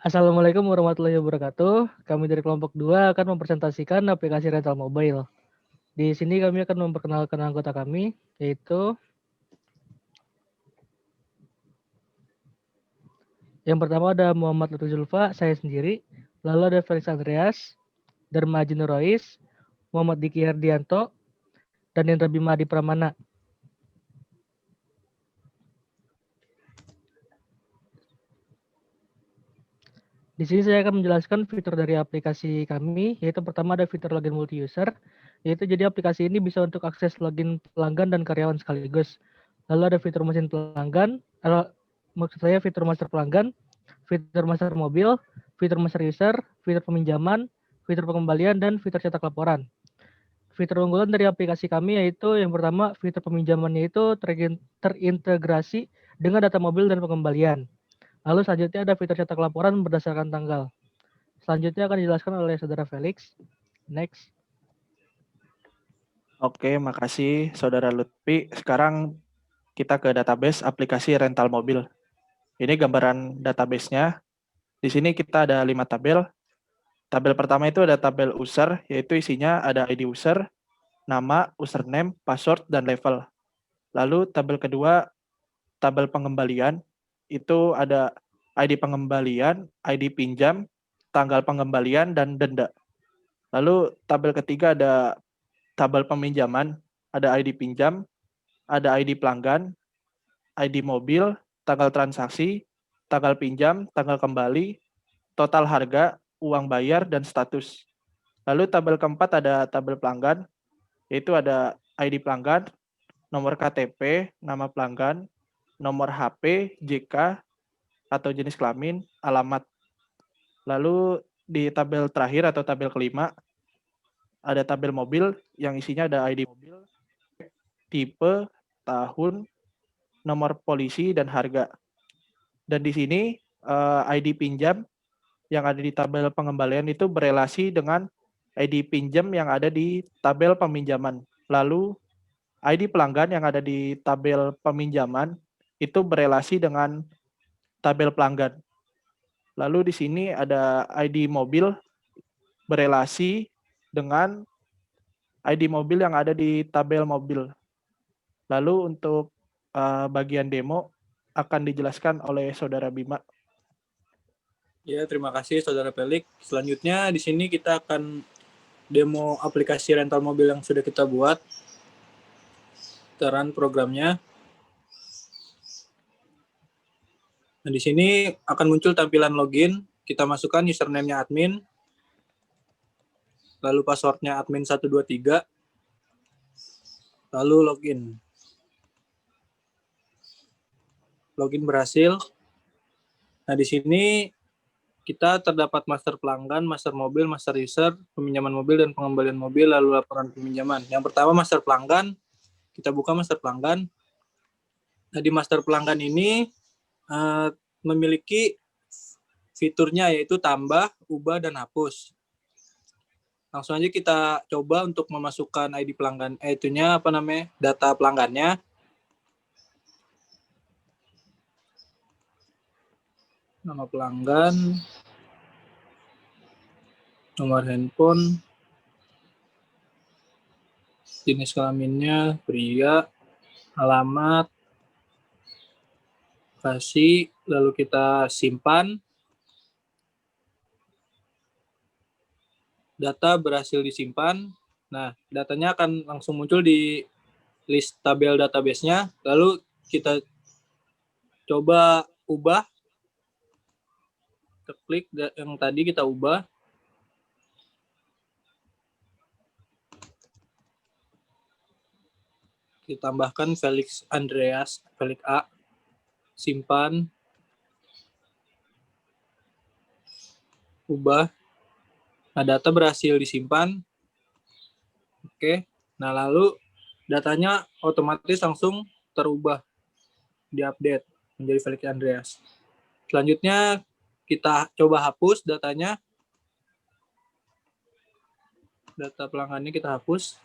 Assalamualaikum warahmatullahi wabarakatuh. Kami dari kelompok 2 akan mempresentasikan aplikasi rental mobile. Di sini kami akan memperkenalkan anggota kami, yaitu yang pertama ada Muhammad Lutfi Zulfa, saya sendiri. Lalu ada Felix Andreas, Darmaji Nurois, Muhammad Diki Herdianto, dan Indra Bima Adi Pramana. Di sini saya akan menjelaskan fitur dari aplikasi kami, yaitu pertama ada fitur login multi-user, yaitu jadi aplikasi ini bisa untuk akses login pelanggan dan karyawan sekaligus. Lalu ada fitur mesin pelanggan, maksud saya fitur master pelanggan, fitur master mobil, fitur master user, fitur peminjaman, fitur pengembalian, dan fitur cetak laporan. Fitur unggulan dari aplikasi kami yaitu yang pertama fitur peminjamannya itu terintegrasi dengan data mobil dan pengembalian. Lalu selanjutnya ada fitur cetak laporan berdasarkan tanggal. Selanjutnya akan dijelaskan oleh Saudara Felix. Next. Oke, makasih Saudara Lutfi. Sekarang kita ke database aplikasi rental mobil. Ini gambaran database-nya. Di sini kita ada 5 tabel. Tabel pertama itu ada tabel user, yaitu isinya ada ID user, nama, username, password, dan level. Lalu tabel kedua, tabel pengembalian, itu ada ID pengembalian, ID pinjam, tanggal pengembalian, dan denda. Lalu tabel ketiga ada tabel peminjaman, ada ID pinjam, ada ID pelanggan, ID mobil, tanggal transaksi, tanggal pinjam, tanggal kembali, total harga, uang bayar, dan status. Lalu tabel keempat ada tabel pelanggan, yaitu ada ID pelanggan, nomor KTP, nama pelanggan, nomor HP, JK, atau jenis kelamin, alamat. Lalu di tabel terakhir atau tabel kelima, ada tabel mobil yang isinya ada ID mobil, tipe, tahun, nomor polisi, dan harga. Dan di sini ID pinjam yang ada di tabel pengembalian itu berelasi dengan ID pinjam yang ada di tabel peminjaman. Lalu ID pelanggan yang ada di tabel peminjaman itu berelasi dengan tabel pelanggan. Lalu di sini ada ID mobil berelasi dengan ID mobil yang ada di tabel mobil. Lalu untuk bagian demo akan dijelaskan oleh Saudara Bima. Ya, terima kasih Saudara Felix. Selanjutnya di sini kita akan demo aplikasi rental mobil yang sudah kita buat. Kita programnya. Nah, di sini akan muncul tampilan login. Kita masukkan username-nya admin. Lalu password-nya admin 123. Lalu login. Login berhasil. Nah, di sini kita terdapat master pelanggan, master mobil, master user, peminjaman mobil, dan pengembalian mobil, lalu laporan peminjaman. Yang pertama master pelanggan, kita buka master pelanggan. Nah, di master pelanggan ini memiliki fiturnya yaitu tambah, ubah, dan hapus. Langsung aja kita coba untuk memasukkan ID pelanggan, data pelanggannya. Nama pelanggan, nomor handphone, jenis kelaminnya pria, alamat, kasih, lalu kita simpan. Data berhasil disimpan. Nah, datanya akan langsung muncul di list tabel database-nya. Lalu kita coba ubah. Kita klik yang tadi kita ubah. Kita tambahkan Felix Andreas, Felix A. Simpan. Ubah. Nah, data berhasil disimpan. Oke. Nah, lalu datanya otomatis langsung terubah, diupdate menjadi Felix Andreas. Selanjutnya kita coba hapus datanya. Data pelanggannya kita hapus.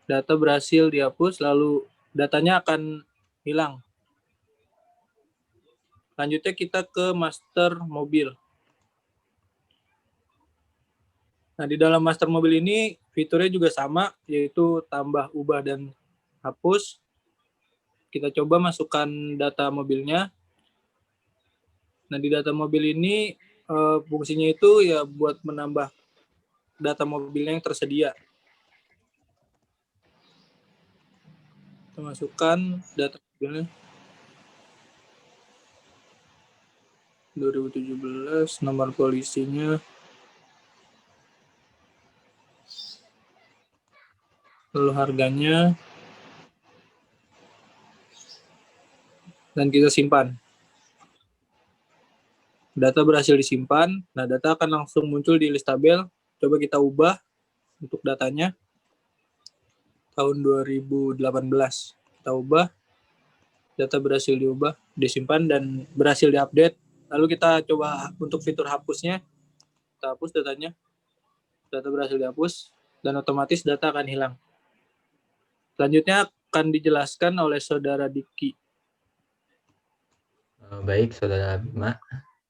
Data berhasil dihapus, lalu datanya akan hilang. Selanjutnya kita ke master mobil. Nah, di dalam master mobil ini fiturnya juga sama, yaitu tambah, ubah, dan hapus. Kita coba masukkan data mobilnya. Nah, di data mobil ini fungsinya itu ya buat menambah data mobilnya yang tersedia. Kita masukkan data mobilnya. 2017, nomor polisinya, lalu harganya, dan kita simpan. Data berhasil disimpan. Nah, data akan langsung muncul di list tabel. Coba kita ubah untuk datanya. Tahun 2018. Kita ubah. Data berhasil diubah, disimpan, dan berhasil diupdate. Lalu kita coba untuk fitur hapusnya. Kita hapus datanya. Data berhasil dihapus. Dan otomatis data akan hilang. Selanjutnya akan dijelaskan oleh Saudara Diki. Baik, Saudara Bima.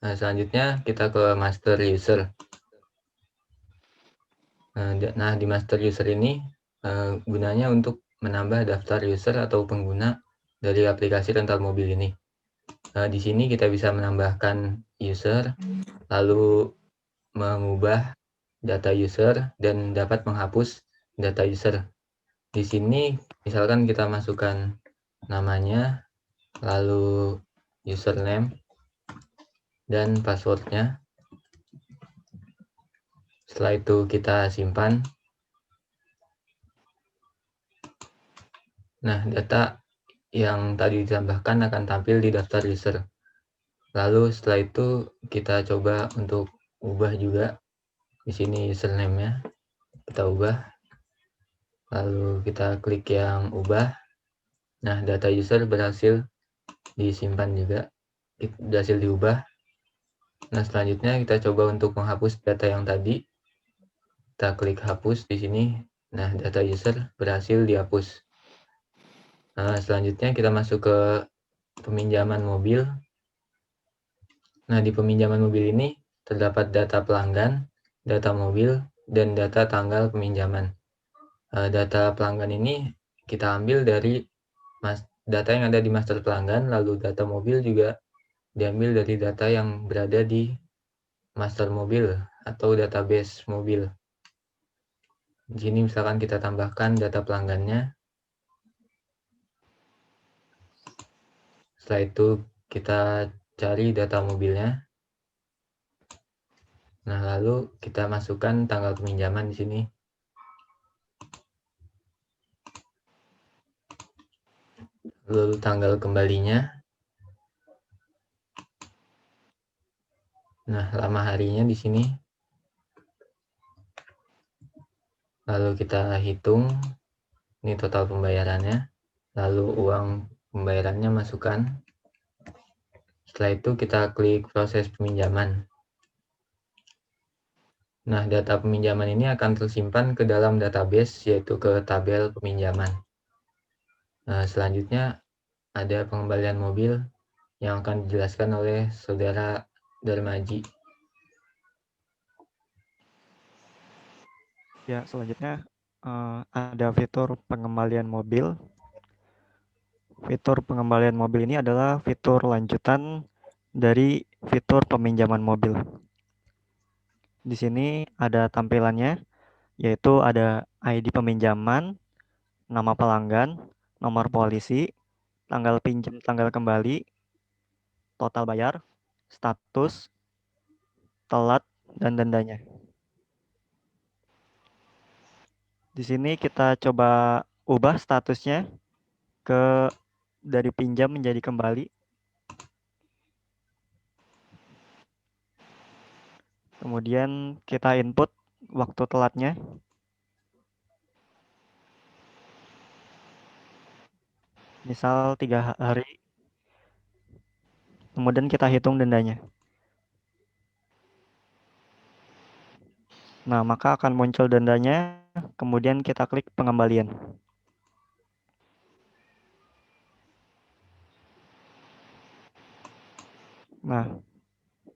Nah, selanjutnya kita ke master user. Nah, di master user ini gunanya untuk menambah daftar user atau pengguna dari aplikasi rental mobil ini. Di sini kita bisa menambahkan user, lalu mengubah data user, dan dapat menghapus data user. Di sini misalkan kita masukkan namanya, lalu username, dan passwordnya. Setelah itu kita simpan. Nah, data yang tadi ditambahkan akan tampil di daftar user. Lalu setelah itu kita coba untuk ubah juga. Di sini username-nya kita ubah. Lalu kita klik yang ubah. Nah, data user berhasil disimpan juga. Berhasil diubah. Nah, selanjutnya kita coba untuk menghapus data yang tadi. Kita klik hapus di sini. Nah, data user berhasil dihapus. Nah, selanjutnya kita masuk ke peminjaman mobil. Nah, di peminjaman mobil ini terdapat data pelanggan, data mobil, dan data tanggal peminjaman. Data pelanggan ini kita ambil dari data yang ada di master pelanggan, lalu data mobil juga diambil dari data yang berada di master mobil atau database mobil. Di sini misalkan kita tambahkan data pelanggannya. Setelah itu kita cari data mobilnya. Nah, lalu kita masukkan tanggal peminjaman di sini. Lalu tanggal kembalinya. Nah, lama harinya di sini. Lalu kita hitung. Ini total pembayarannya. Lalu uang pembayarannya masukkan. Setelah itu kita klik proses peminjaman. Nah, data peminjaman ini akan tersimpan ke dalam database, yaitu ke tabel peminjaman. Nah, selanjutnya ada pengembalian mobil yang akan dijelaskan oleh Saudara Darmaji. Ya, selanjutnya ada fitur pengembalian mobil. Fitur pengembalian mobil ini adalah fitur lanjutan dari fitur peminjaman mobil. Di sini ada tampilannya, yaitu ada ID peminjaman, nama pelanggan, nomor polisi, tanggal pinjam, tanggal kembali, total bayar, status, telat, dan dendanya. Di sini kita coba ubah statusnya ke dari pinjam menjadi kembali. Kemudian kita input waktu telatnya. Misal 3 hari. Kemudian kita hitung dendanya. Nah, maka akan muncul dendanya. Kemudian kita klik pengembalian. Nah,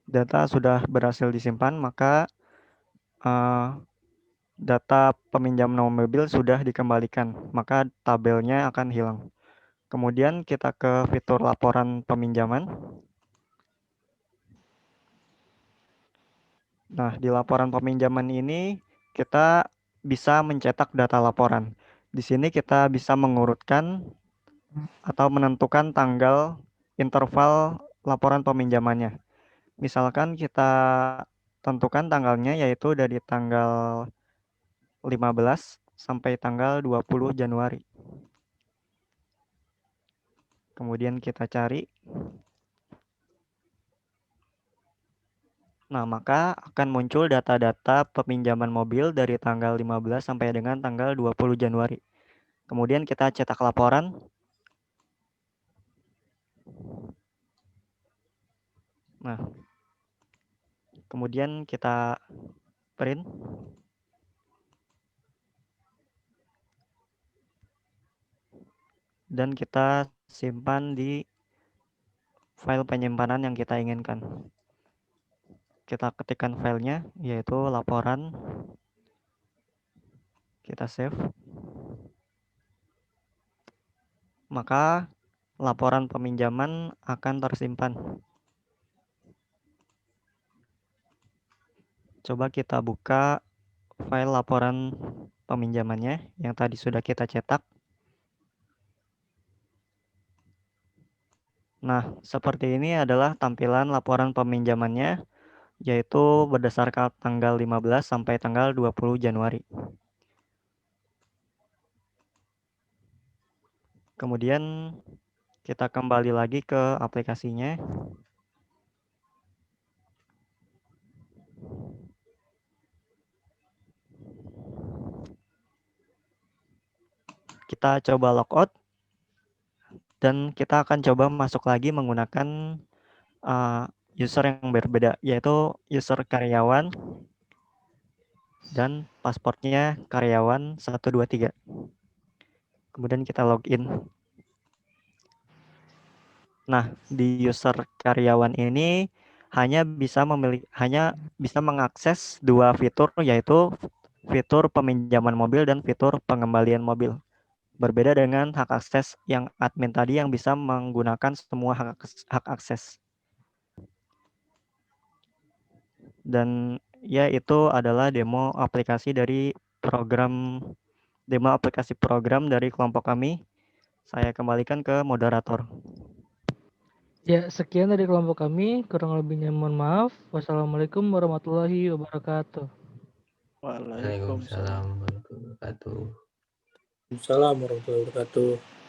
data sudah berhasil disimpan, maka data peminjaman mobil sudah dikembalikan, maka tabelnya akan hilang. Kemudian kita ke fitur laporan peminjaman. Nah, di laporan peminjaman ini kita bisa mencetak data laporan. Di sini kita bisa mengurutkan atau menentukan tanggal interval laporan peminjamannya. Misalkan kita tentukan tanggalnya yaitu dari tanggal 15 sampai tanggal 20 Januari. Kemudian kita cari. Nah, maka akan muncul data-data peminjaman mobil dari tanggal 15 sampai dengan tanggal 20 Januari. Kemudian kita cetak laporan. Nah, kemudian kita print. Dan kita simpan di file penyimpanan yang kita inginkan. Kita ketikkan filenya, yaitu laporan. Kita save. Maka laporan peminjaman akan tersimpan. Coba kita buka file laporan peminjamannya yang tadi sudah kita cetak. Nah, seperti ini adalah tampilan laporan peminjamannya, yaitu berdasarkan tanggal 15 sampai tanggal 20 Januari. Kemudian kita kembali lagi ke aplikasinya. Kita coba logout. Dan kita akan coba masuk lagi menggunakan user yang berbeda, yaitu user karyawan dan pasportnya karyawan 123. Kemudian kita login. Nah, di user karyawan ini hanya bisa mengakses dua fitur, yaitu fitur peminjaman mobil dan fitur pengembalian mobil. Berbeda dengan hak akses yang admin tadi yang bisa menggunakan semua hak akses. Dan ya, itu adalah demo aplikasi dari aplikasi program dari kelompok kami. Saya kembalikan ke moderator. Ya, sekian dari kelompok kami. Kurang lebihnya mohon maaf. Wassalamualaikum warahmatullahi wabarakatuh. Waalaikumsalam. Waalaikumsalam warahmatullahi wabarakatuh. Assalamualaikum warahmatullahi wabarakatuh.